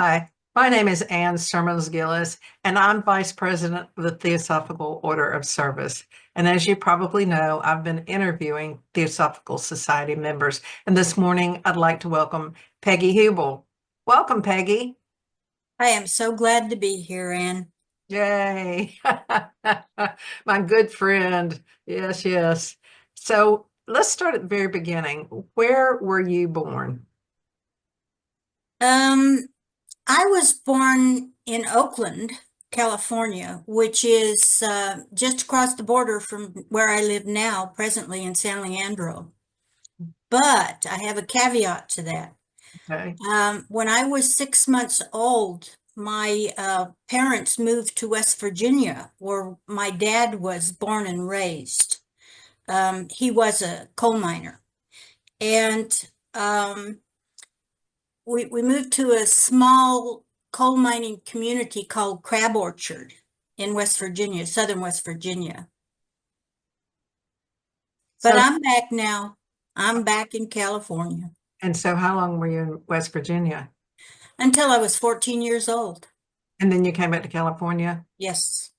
Hi, my name is Anne Sermons Gillis, and I'm Vice President of the Theosophical Order of Service. And as you probably know, I've been interviewing Theosophical Society members. And this morning, I'd like to welcome Peggy Heubel. Welcome, Peggy. I am so glad to be here, Anne. Yay. My good friend. Yes, yes. So let's start at the very beginning. Where were you born? Um, I was born in Oakland, California, which is just across the border from where I live now, presently in San Leandro. But I have a caveat to that. Okay. When I was 6 months old, my parents moved to West Virginia, where my dad was born and raised. He was a coal miner. And um, we moved to a small coal mining community called Crab Orchard in West Virginia, southern West Virginia. But So, I'm back now. I'm back in California and so how long were you in West Virginia? until I was 14 years old. And then you came back to California? Yes.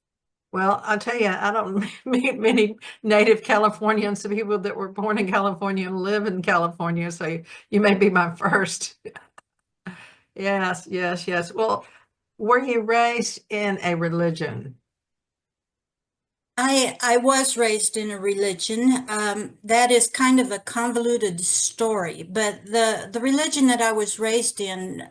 Well, I'll tell you, I don't meet many native Californians, people that were born in California and live in California. So you may be my first. Yes, yes, yes. Well, were you raised in a religion? I was raised in a religion. That is kind of a convoluted story, but the religion that I was raised in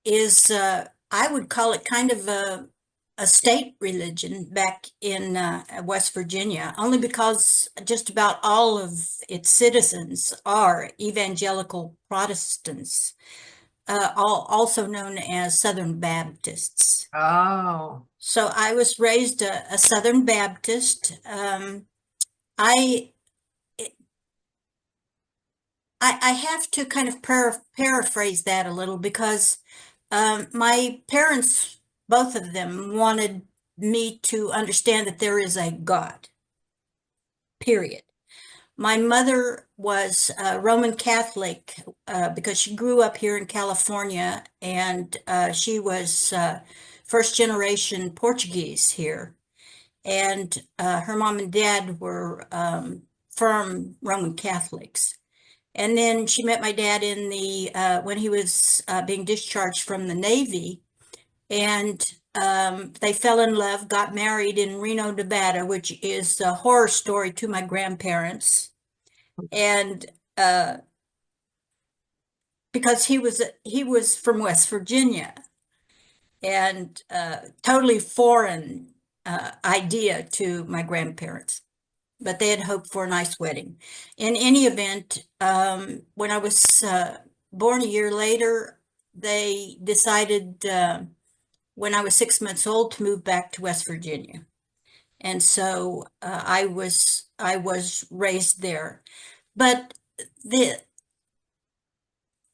is I would call it kind of a state religion back in West Virginia, only because just about all of its citizens are evangelical Protestants, also known as Southern Baptists. Oh, So I was raised a Southern Baptist. I I have to kind of paraphrase that a little because my parents, both of them, wanted me to understand that there is a God, period. My mother was a Roman Catholic because she grew up here in California and she was first generation Portuguese here. And her mom and dad were firm Roman Catholics. And then she met my dad in the when he was being discharged from the Navy, and they fell in love, got married in Reno, Nevada, which is a horror story to my grandparents. And because he was from West Virginia, and totally foreign idea to my grandparents. But they had hoped for a nice wedding. In any event, when I was born a year later, they decided when I was 6 months old to move back to West Virginia, and so I was raised there. But the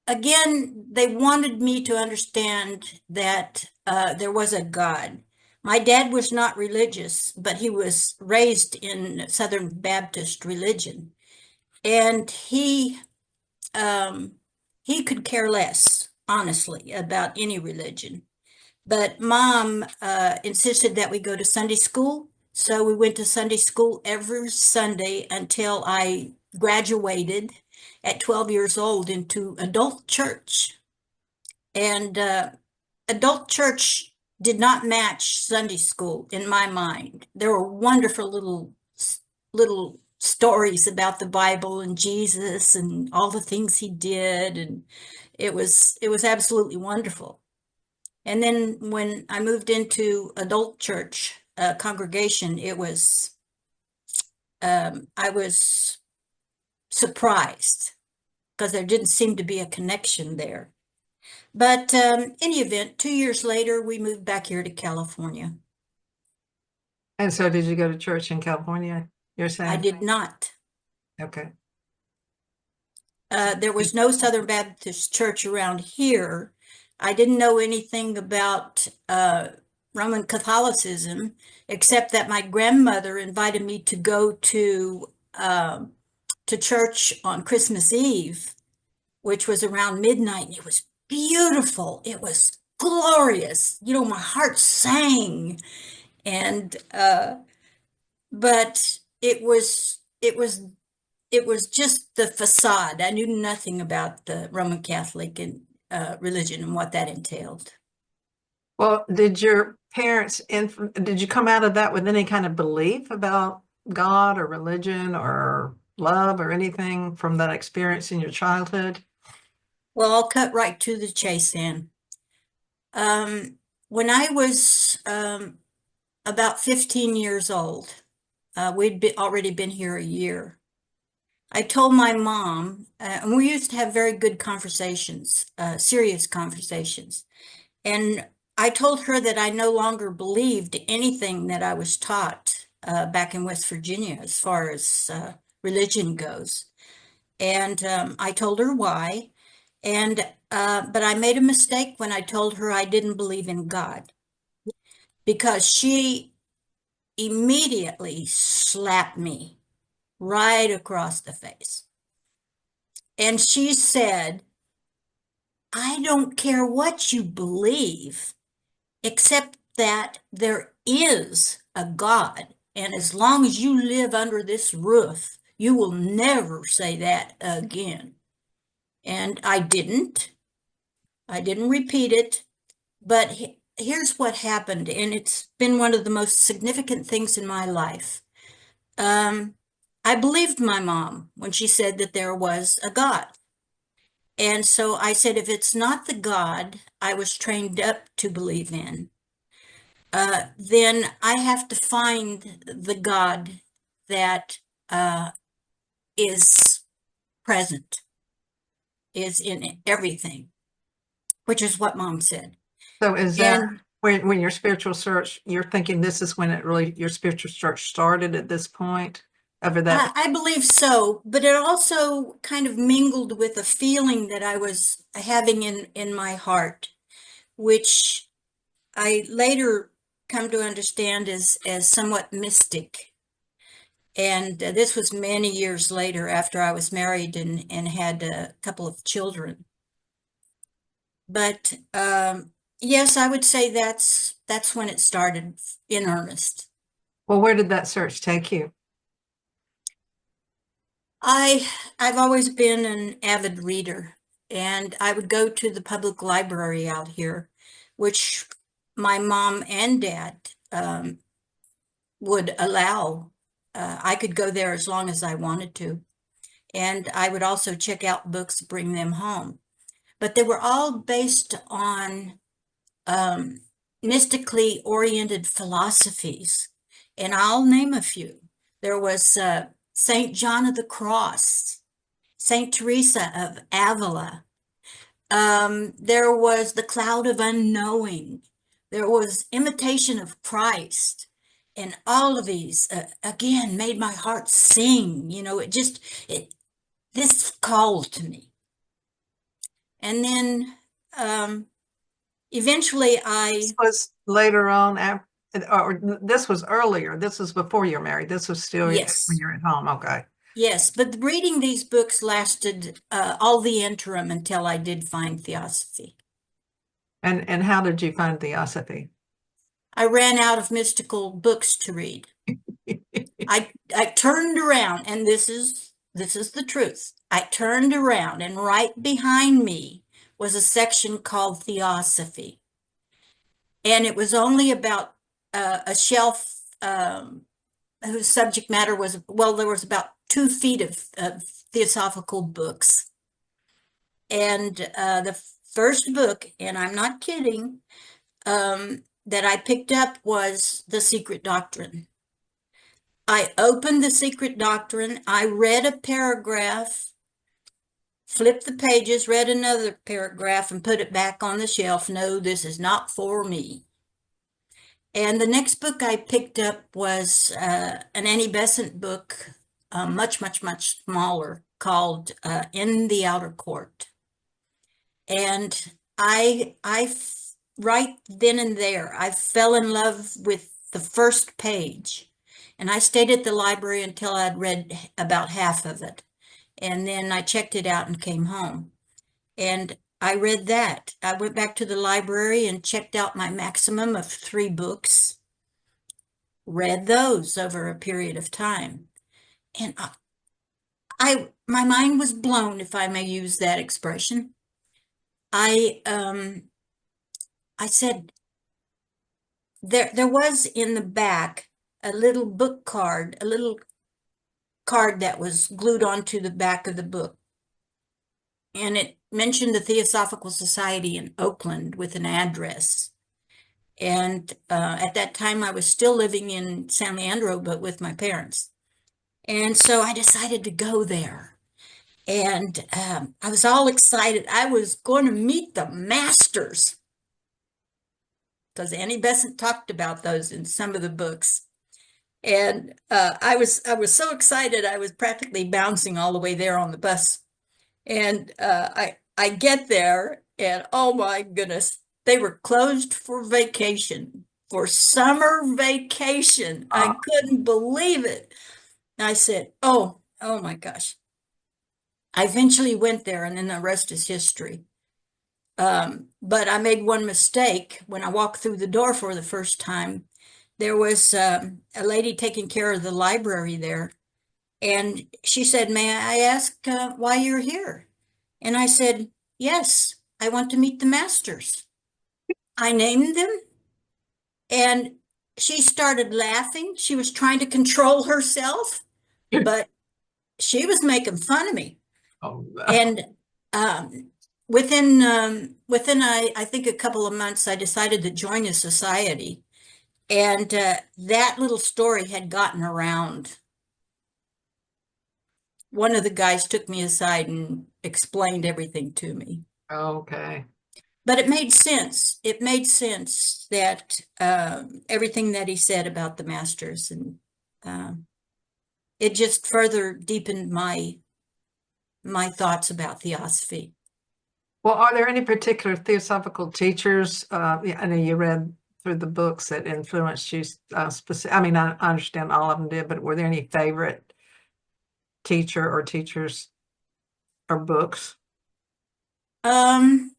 again, they wanted me to understand that there was a God. My dad was not religious, but he was raised in Southern Baptist religion, and he could care less, honestly, about any religion. But mom insisted that we go to Sunday school, so we went to Sunday school every Sunday until I graduated at 12 years old into adult church. And adult church did not match Sunday school in my mind. There were wonderful little stories about the Bible and Jesus and all the things he did, and it was absolutely wonderful. And then when I moved into adult church congregation, I was surprised because there didn't seem to be a connection there. But in any event, 2 years later, we moved back here to California. and so did you go to church in California, you're I saying? did not. Okay. There was no Southern Baptist church around here. I didn't know anything about Roman Catholicism, except that my grandmother invited me to go to church on Christmas Eve, which was around midnight, and it was beautiful. It was glorious. My heart sang. And but it was just the facade. I knew nothing about the Roman Catholic and religion and what that entailed. Well, did your parents, did you come out of that with any kind of belief about God or religion or love or anything from that experience in your childhood? Well, I'll cut right to the chase, Anne. When I was about 15 years old, already been here a year. I told my mom, and we used to have very good conversations, serious conversations. And I told her that I no longer believed anything that I was taught back in West Virginia as far as religion goes. And I told her why. But I made a mistake when I told her I didn't believe in God, because she immediately slapped me right across the face. And she said, I don't care what you believe, except that there is a God. And as long as you live under this roof, you will never say that again. And I didn't. I didn't repeat it. But here's what happened, and it's been one of the most significant things in my life. I believed my mom when she said that there was a God. And so I said, if it's not the God I was trained up to believe in, then I have to find the God that is present, is in everything, which is what Mom said. So is that And when your spiritual search, you're thinking this is when your spiritual search started at this point, over that? I believe so, but it also kind of mingled with a feeling that I was having in my heart, which I later come to understand as somewhat mystic. And this was many years later after I was married and had a couple of children. But yes, I would say that's when it started in earnest. Well, where did that search take you? I've always been an avid reader, and I would go to the public library out here, which my mom and dad would allow. I could go there as long as I wanted to. And I would also check out books, bring them home. But they were all based on mystically oriented philosophies. And I'll name a few. There was St. John of the Cross, St. Teresa of Avila. There was the Cloud of Unknowing. There was Imitation of Christ. And all of these, again, made my heart sing. This called to me. And then eventually This was later on, or this was earlier. This was before you're married. This was still when yes, you're at home. Okay. yes, but reading these books lasted all the interim until I did find Theosophy. And how did you find Theosophy? I ran out of mystical books to read. I turned around, and this is the truth. I turned around, and right behind me was a section called Theosophy. And it was only about a shelf whose subject matter was, well, there was about 2 feet of theosophical books. And the first book, and I'm not kidding, that I picked up was The Secret Doctrine. I opened The Secret Doctrine, I read a paragraph, flipped the pages, read another paragraph, and put it back on the shelf. No, this is not for me. And the next book I picked up was an Annie Besant book, much, much, much smaller, called In the Outer Court. And right then and there, I fell in love with the first page. And I stayed at the library until I'd read about half of it. And then I checked it out and came home. And I read that. I went back to the library and checked out my maximum of 3 books, read those over a period of time. And my mind was blown, if I may use that expression. I said there was in the back a little book card, a little card that was glued onto the back of the book. And it mentioned the Theosophical Society in Oakland with an address. And at that time, I was still living in San Leandro, but with my parents. And so I decided to go there. And I was all excited. I was going to meet the masters, because Annie Besant talked about those in some of the books. And I was so excited, I was practically bouncing all the way there on the bus. And I get there, and oh my goodness, they were closed for vacation, for summer vacation. I couldn't believe it. I said, oh my gosh. I eventually went there, and then the rest is history. But I made one mistake when I walked through the door for the first time. There was a lady taking care of the library there, and she said, "May I ask why you're here?" And I said, "Yes, I want to meet the masters." I named them, and she started laughing. She was trying to control herself, but she was making fun of me. Oh, no. And within I think a couple of months, I decided to join a society, and that little story had gotten around. One of the guys took me aside and explained everything to me. Okay. But it made sense. It made sense that everything that he said about the masters, and it just further deepened my thoughts about theosophy. Well, are there any particular theosophical teachers? Yeah, I know you read through the books that influenced you specific. I mean, I understand all of them did, but were there any favorite teacher or teachers or books? Um,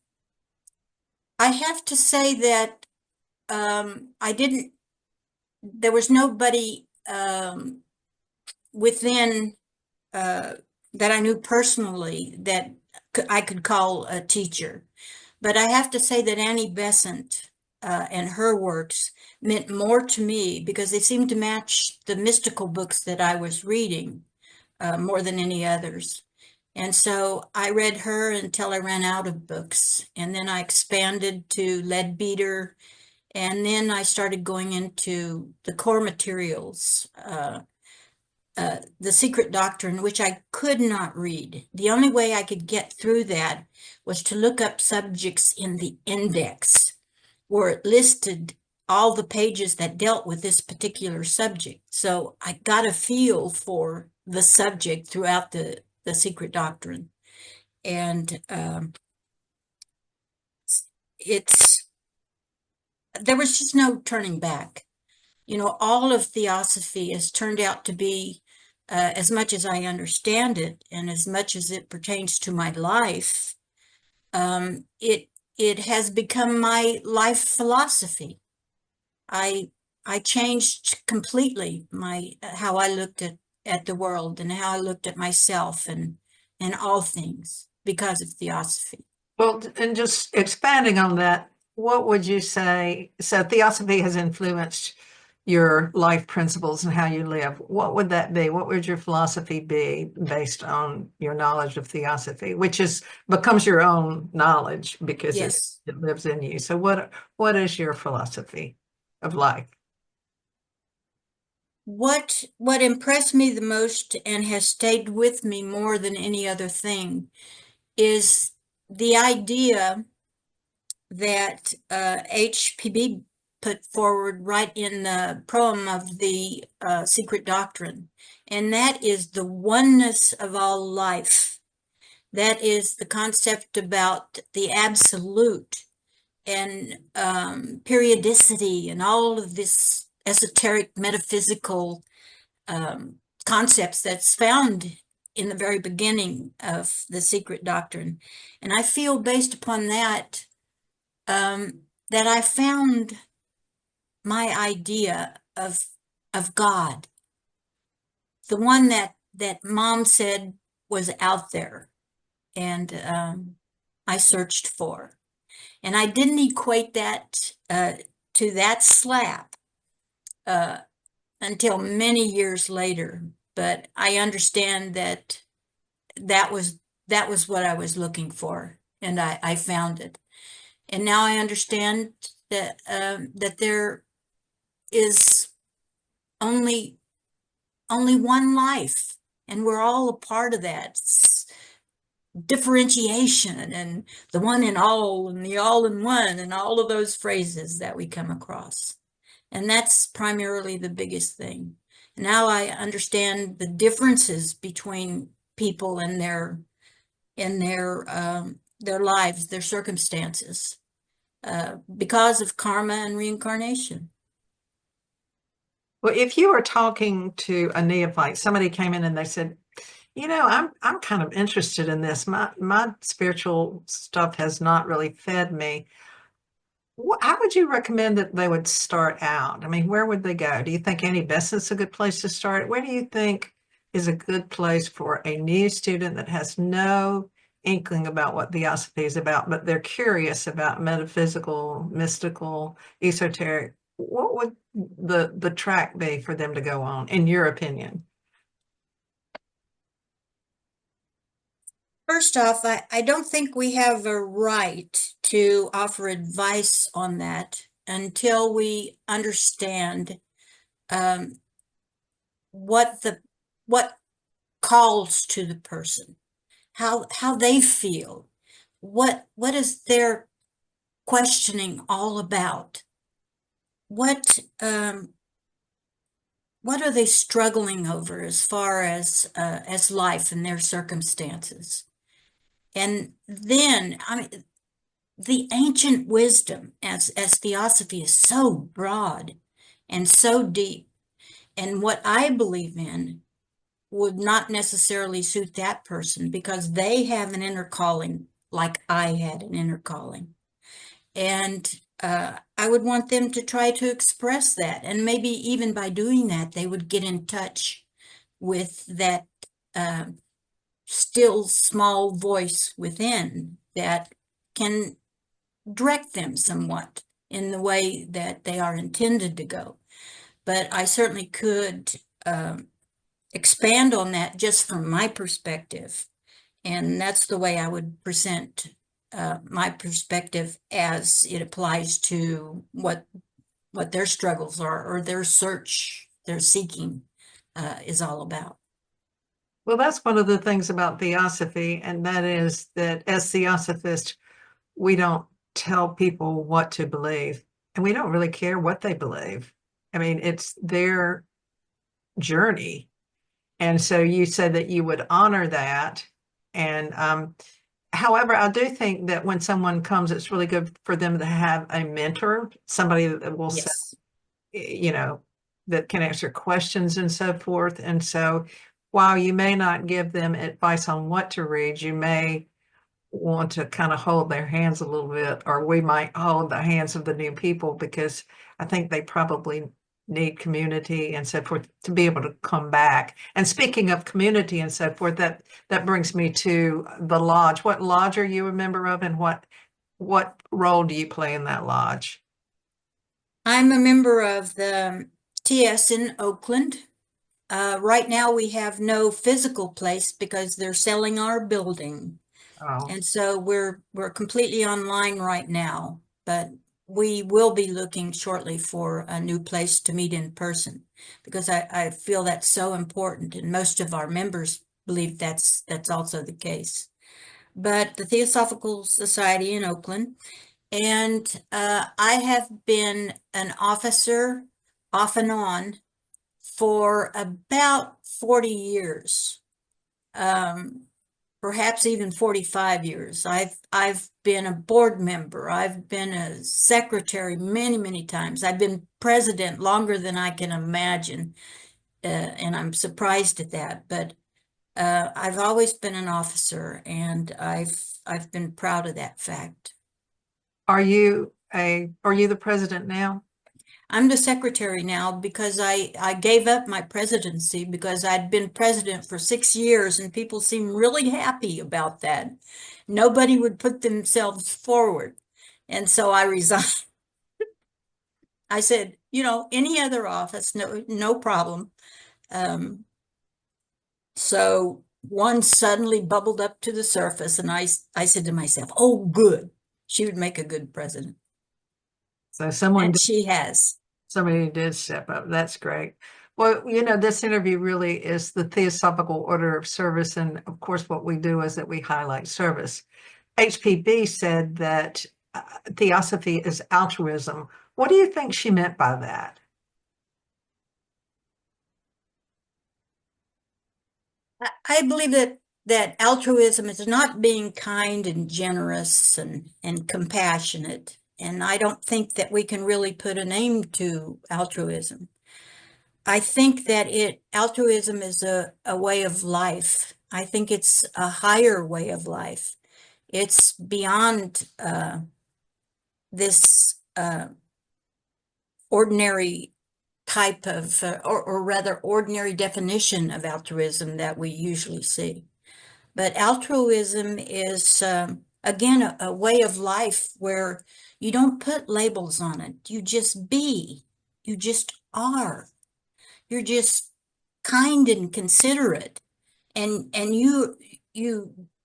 I have to say that I didn't. There was nobody within that I knew personally that I could call a teacher. But I have to say that Annie Besant and her works meant more to me because they seemed to match the mystical books that I was reading more than any others. And so I read her until I ran out of books. And then I expanded to Leadbeater. And then I started going into the core materials, the Secret Doctrine, which I could not read. The only way I could get through that was to look up subjects in the index, where it listed all the pages that dealt with this particular subject. So I got a feel for the subject throughout the Secret Doctrine. And there was just no turning back. You know, all of Theosophy has turned out to be, as much as I understand it and as much as it pertains to my life, it has become my life philosophy. I changed completely how I looked at the world and how I looked at myself and all things because of Theosophy. Well, and just expanding on that, what would you say? So Theosophy has influenced your life principles and how you live. What would that be? What would your philosophy be based on your knowledge of Theosophy, which becomes your own knowledge because it Yes. lives in you. So what is your philosophy of life? What impressed me the most and has stayed with me more than any other thing is the idea that HPB put forward right in the proem of the Secret Doctrine, and that is the oneness of all life. That is the concept about the absolute and periodicity and all of this esoteric metaphysical concepts that's found in the very beginning of the secret doctrine. And I feel based upon that, that I found my idea of God, the one that Mom said was out there, and I searched for. And I didn't equate that to that slap until many years later. But I understand that that was what I was looking for, and I found it. And now I understand that that there is only one life, and we're all a part of that differentiation and the one in all and the all in one and all of those phrases that we come across. And that's primarily the biggest thing. Now I understand the differences between people and their lives, their circumstances, because of karma and reincarnation. Well, if you were talking to a neophyte, somebody came in and they said, I'm kind of interested in this. My spiritual stuff has not really fed me. How would you recommend that they would start out? I mean, where would they go? Do you think Annie Besant's a good place to start? Where do you think is a good place for a new student that has no inkling about what Theosophy is about, but they're curious about metaphysical, mystical, esoteric? What would the track be for them to go on, in your opinion? First off, I don't think we have a right to offer advice on that until we understand what calls to the person, how they feel, what is their questioning all about, what are they struggling over as far as life and their circumstances. And then, I mean, the ancient wisdom as Theosophy is so broad and so deep, and what I believe in would not necessarily suit that person because they have an inner calling like I had an inner calling. And I would want them to try to express that. And maybe even by doing that, they would get in touch with that still small voice within that can direct them somewhat in the way that they are intended to go. But I certainly could expand on that just from my perspective. And that's the way I would present my perspective as it applies to what their struggles are or their search, their seeking is all about. Well, that's one of the things about Theosophy, and that is that as Theosophists, we don't tell people what to believe, and we don't really care what they believe. I mean, it's their journey. And so you said that you would honor that. And however, I do think that when someone comes, it's really good for them to have a mentor, somebody that will say, Yes. that can answer questions and so forth. And so while you may not give them advice on what to read, you may want to kind of hold their hands a little bit, or we might hold the hands of the new people, because I think they probably need community and so forth to be able to come back. And speaking of community and so forth, that brings me to the lodge. What lodge are you a member of, and what role do you play in that lodge? I'm a member of the TS in Oakland. Right now we have no physical place because they're selling our building. Oh, And so we're completely online right now, but we will be looking shortly for a new place to meet in person because I feel that's so important, and most of our members believe that's also the case. But the Theosophical Society in Oakland, and I have been an officer off and on for about 40 years. Perhaps even 45 years. I've been a board member. I've been a secretary many times. I've been president longer than I can imagine, and I'm surprised at that. But I've always been an officer, and I've been proud of that fact. Are you the president now? I'm the secretary now because I gave up my presidency because I'd been president for 6 years and people seemed really happy about that. Nobody would put themselves forward. And so I resigned. I said, any other office, no problem. So one suddenly bubbled up to the surface, and I said to myself, oh, good. She would make a good president. So And she has. somebody did step up. That's great. Well, this interview really is the Theosophical Order of Service. And of course, what we do is that we highlight service. HPB said that Theosophy is altruism. What do you think she meant by that? I believe that altruism is not being kind and generous and compassionate. And I don't think that we can really put a name to altruism. I think that altruism is a way of life. I think it's a higher way of life. It's beyond this ordinary type of, or rather ordinary definition of altruism that we usually see. But altruism is, again, a way of life where you don't put labels on it. You just be. You just are. You're just kind and considerate. And you're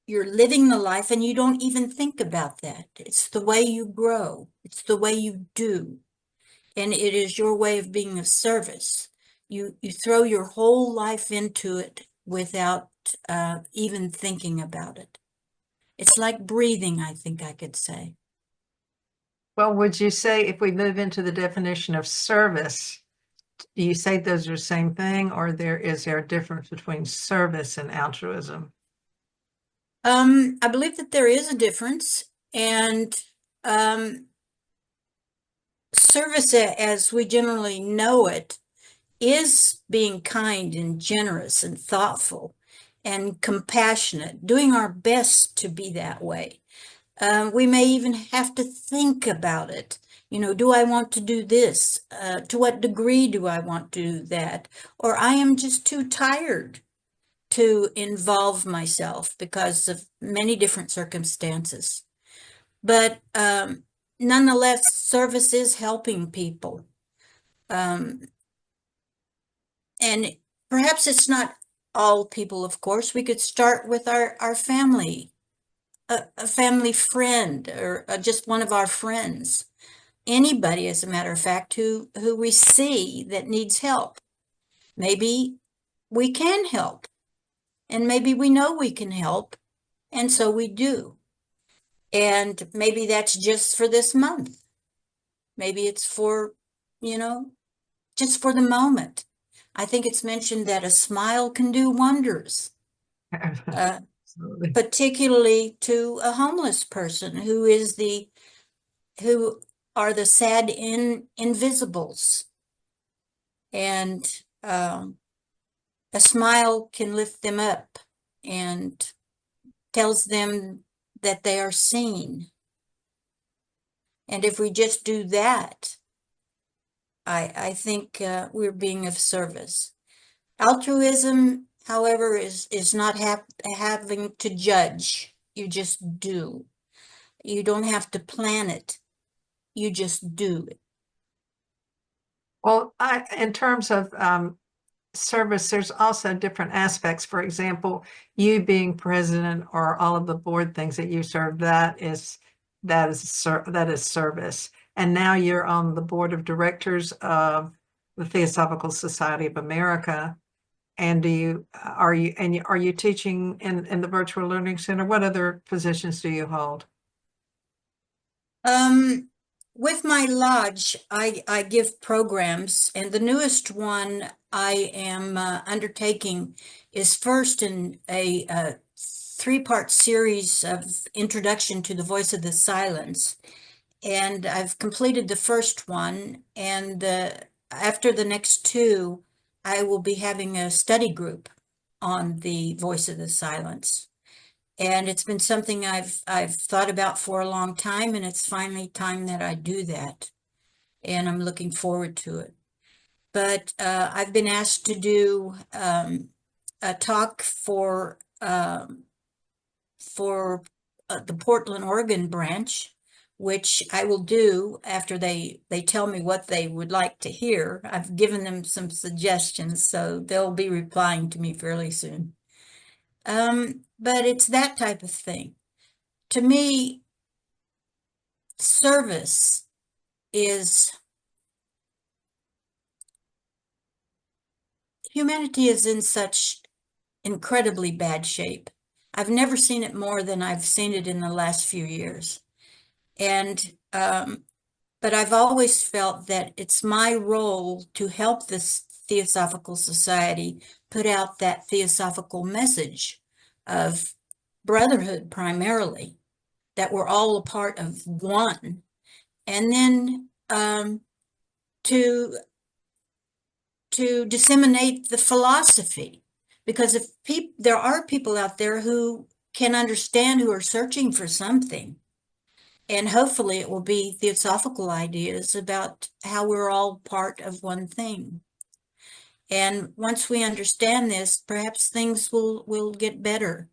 living the life and you don't even think about that. It's the way you grow. It's the way you do. And it is your way of being of service. You throw your whole life into it without even thinking about it. It's like breathing, I think I could say. Well, would you say if we move into the definition of service, do you say those are the same thing, or is there a difference between service and altruism? I believe that there is a difference, and service as we generally know it is being kind and generous and thoughtful and compassionate, doing our best to be that way. We may even have to think about it. Do I want to do this? To what degree do I want to do that? Or I am just too tired to involve myself because of many different circumstances. But nonetheless, service is helping people. And perhaps it's not all people, of course. We could start with our family, a family friend, or just one of our friends. Anybody, as a matter of fact, who we see that needs help. Maybe we can help, and maybe we know we can help, and so we do. And maybe that's just for this month. Maybe it's for, just for the moment. I think it's mentioned that a smile can do wonders, particularly to a homeless person who are the sad invisibles. And a smile can lift them up and tells them that they are seen. And if we just do that, I think we're being of service. Altruism, however, is not having to judge. You just do. You don't have to plan it. You just do it. Well, in terms of service, there's also different aspects. For example, you being president or all of the board things that you serve, that is service. And now you're on the board of directors of the Theosophical Society of America. And are you teaching in the Virtual Learning Center? What other positions do you hold? With my lodge, I give programs, and the newest one I am undertaking is first in a three-part series of Introduction to the Voice of the Silence. And I've completed the first one, and after the next two, I will be having a study group. on the Voice of the Silence. And it's been something I've thought about for a long time, and it's finally time that I do that. And I'm looking forward to it. But I've been asked to do a talk for the Portland, Oregon branch, which I will do after they tell me what they would like to hear. I've given them some suggestions, so they'll be replying to me fairly soon. But it's that type of thing. To me, service is, humanity is in such incredibly bad shape. I've never seen it more than I've seen it in the last few years. And, but I've always felt that it's my role to help this Theosophical Society put out that theosophical message of brotherhood primarily, that we're all a part of one. And then to disseminate the philosophy, because if there are people out there who can understand, who are searching for something, and hopefully it will be theosophical ideas about how we're all part of one thing. And once we understand this, perhaps things will get better.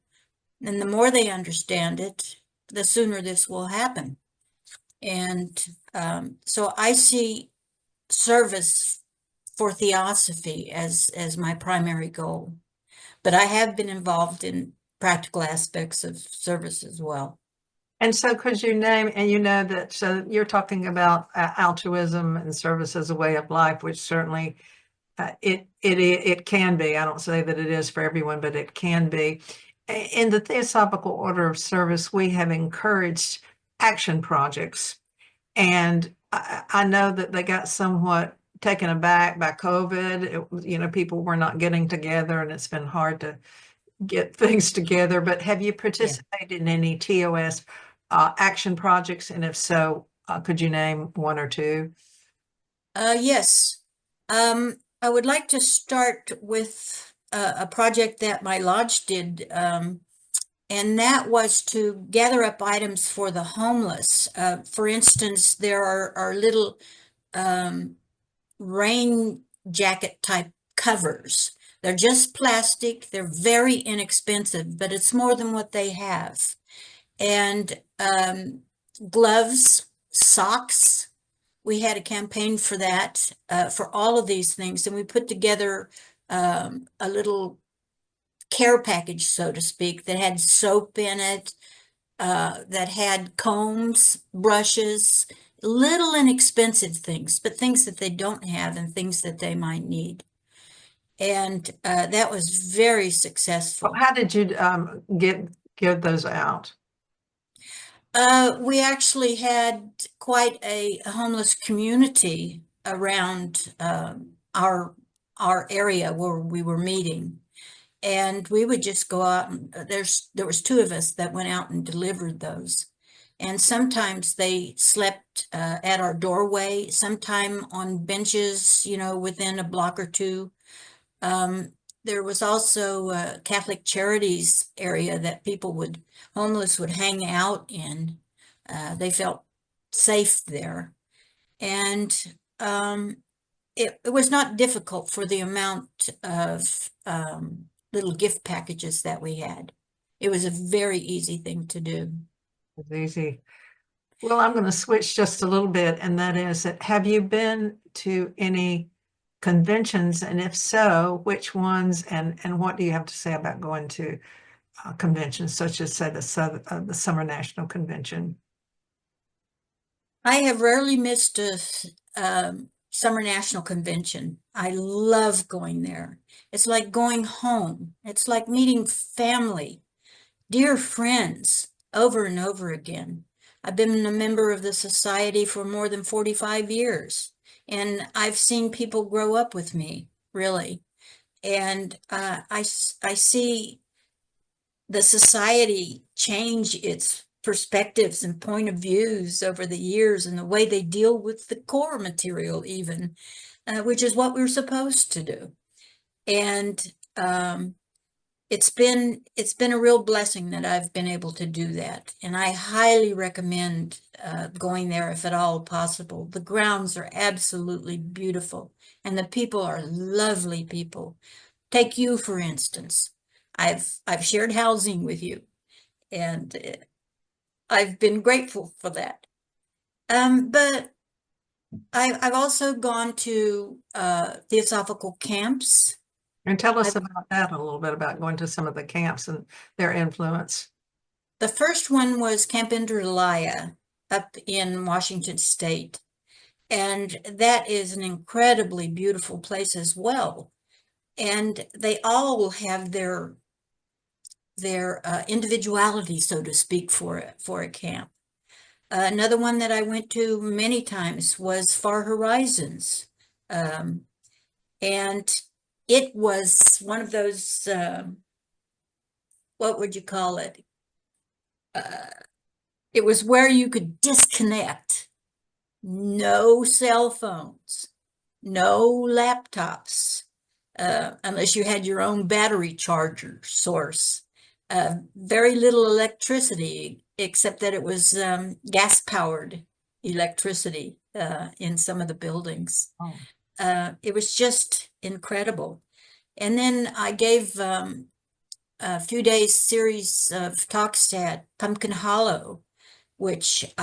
And the more they understand it, the sooner this will happen. And so I see service for theosophy as my primary goal. But I have been involved in practical aspects of service as well. And so could you name, and you know that, so you're talking about altruism and service as a way of life, which certainly it can be. I don't say that it is for everyone, but it can be. In the Theosophical Order of Service, we have encouraged action projects. And I know that they got somewhat taken aback by COVID. People were not getting together, and it's been hard to get things together. But have you participated in any TOS action projects? And if so, could you name one or two? Yes. I would like to start with a project that my lodge did, and that was to gather up items for the homeless. For instance, there are little rain jacket type covers. They're just plastic. They're very inexpensive, but it's more than what they have. And gloves, socks. We had a campaign for that, for all of these things. And we put together a little care package, so to speak, that had soap in it, that had combs, brushes, little inexpensive things, but things that they don't have and things that they might need. And that was very successful. How did you get those out? We actually had quite a homeless community around our area where we were meeting. And we would just go out, and there was two of us that went out and delivered those. And sometimes they slept at our doorway, sometime on benches, within a block or two. There was also a Catholic Charities area that homeless would hang out in. They felt safe there. And it was not difficult for the amount of little gift packages that we had. It was a very easy thing to do. It's easy. Well, I'm going to switch just a little bit, and that is that, have you been to any conventions? And if so, which ones, and what do you have to say about going to conventions such as, say, the Summer National Convention? I have rarely missed a Summer National Convention. I love going there. It's like going home. It's like meeting family, dear friends, over and over again. I've been a member of the society for more than 45 years, and I've seen people grow up with me, really. And I see the society change its perspectives and point of views over the years, and the way they deal with the core material even, which is what we're supposed to do. And it's been a real blessing that I've been able to do that, and I highly recommend going there if at all possible. The grounds are absolutely beautiful, and the people are lovely people. Take you, for instance. I've shared housing with you, and I've been grateful for that. But I've also gone to theosophical camps. And tell us I've, about that a little bit, about going to some of the camps and their influence. the first one was Camp Indralaya up in Washington State, and that is an incredibly beautiful place as well. And they all have their individuality, so to speak, for a camp. Another one that I went to many times was Far Horizons. Um, and it was one of those, what would you call it? It was where you could disconnect. No cell phones, no laptops, unless you had your own battery charger source. Very little electricity, except that it was gas-powered electricity in some of the buildings. Oh. It was just incredible. And then I gave a few days series of talks at Pumpkin Hollow, which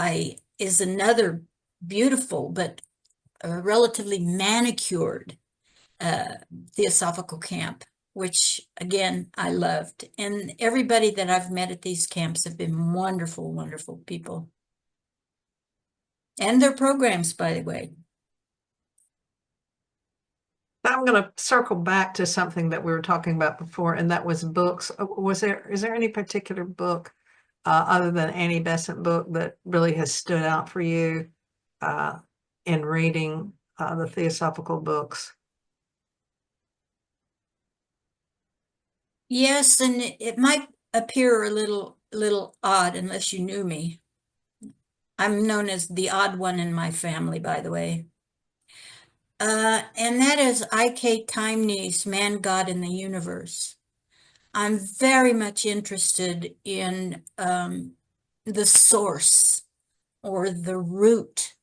is another beautiful but relatively manicured theosophical camp, which again I loved. And everybody that I've met at these camps have been wonderful, wonderful people. And their programs, by the way. I'm going to circle back to something that we were talking about before, and that was books. Is there any particular book other than Annie Besant book that really has stood out for you in reading the theosophical books? Yes, and it might appear a little odd unless you knew me. I'm known as the odd one in my family, by the way. And that is I.K. Taimni's Man, God, and the Universe. I'm very much interested in the source or the root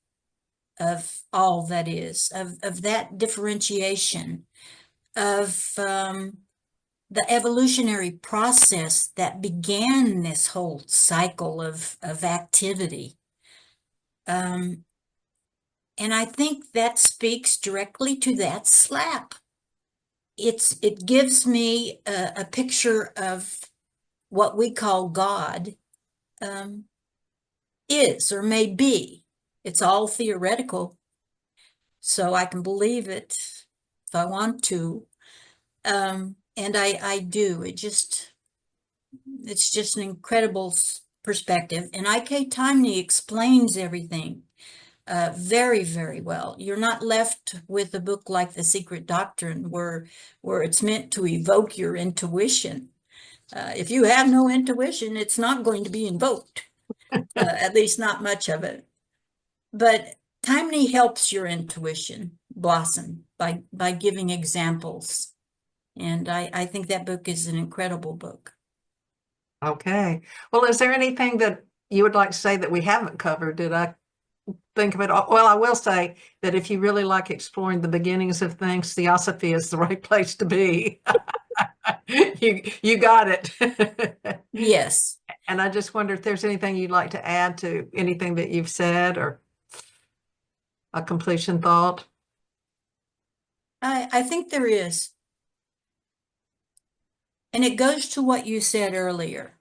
of all that is, of that differentiation, of the evolutionary process that began this whole cycle of activity. And I think that speaks directly to that slap. It gives me a picture of what we call God is or may be. It's all theoretical, so I can believe it if I want to. And I do. It's just an incredible perspective. And I.K. Taimni explains everything very, very well. You're not left with a book like The Secret Doctrine where it's meant to evoke your intuition. If you have no intuition, it's not going to be invoked, at least not much of it. But Taimni helps your intuition blossom by giving examples. And I think that book is an incredible book. Okay. Well, is there anything that you would like to say that we haven't covered? Did I think of it all? Well, I will say that if you really like exploring the beginnings of things, Theosophy is the right place to be. You got it. Yes. And I just wonder if there's anything you'd like to add to anything that you've said, or a completion thought. I think there is. And it goes to what you said earlier.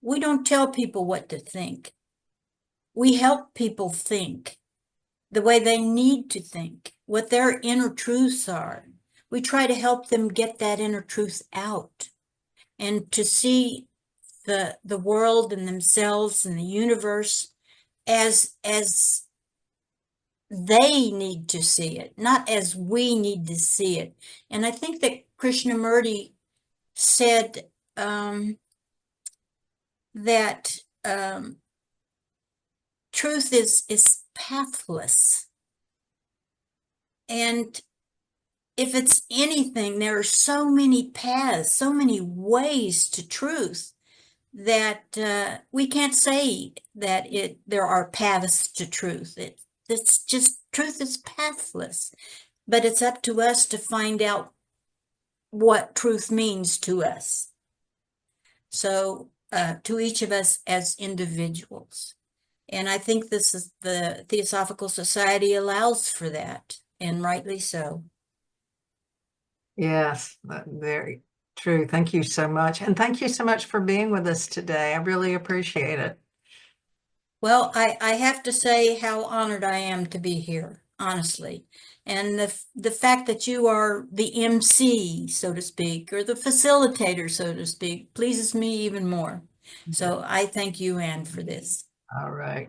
We don't tell people what to think. We help people think the way they need to think, what their inner truths are. We try to help them get that inner truth out and to see the world and themselves and the universe as they need to see it, not as we need to see it. And I think that Krishnamurti said that truth is pathless. And if it's anything, there are so many paths, so many ways to truth that we can't say that there are paths to truth. It's just truth is pathless, but it's up to us to find out what truth means to us. So to each of us as individuals. And I think this is the Theosophical Society allows for that, and rightly so. Yes, very true. Thank you so much. And thank you so much for being with us today. I really appreciate it. Well, I have to say how honored I am to be here, honestly. And the fact that you are the MC, so to speak, or the facilitator, so to speak, pleases me even more. So I thank you, Anne, for this. All right.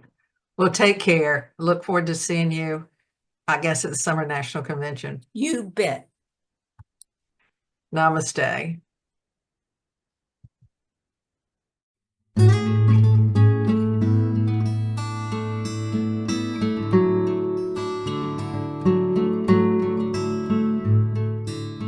Well, take care. Look forward to seeing you, I guess, at the Summer National Convention. You bet. Namaste.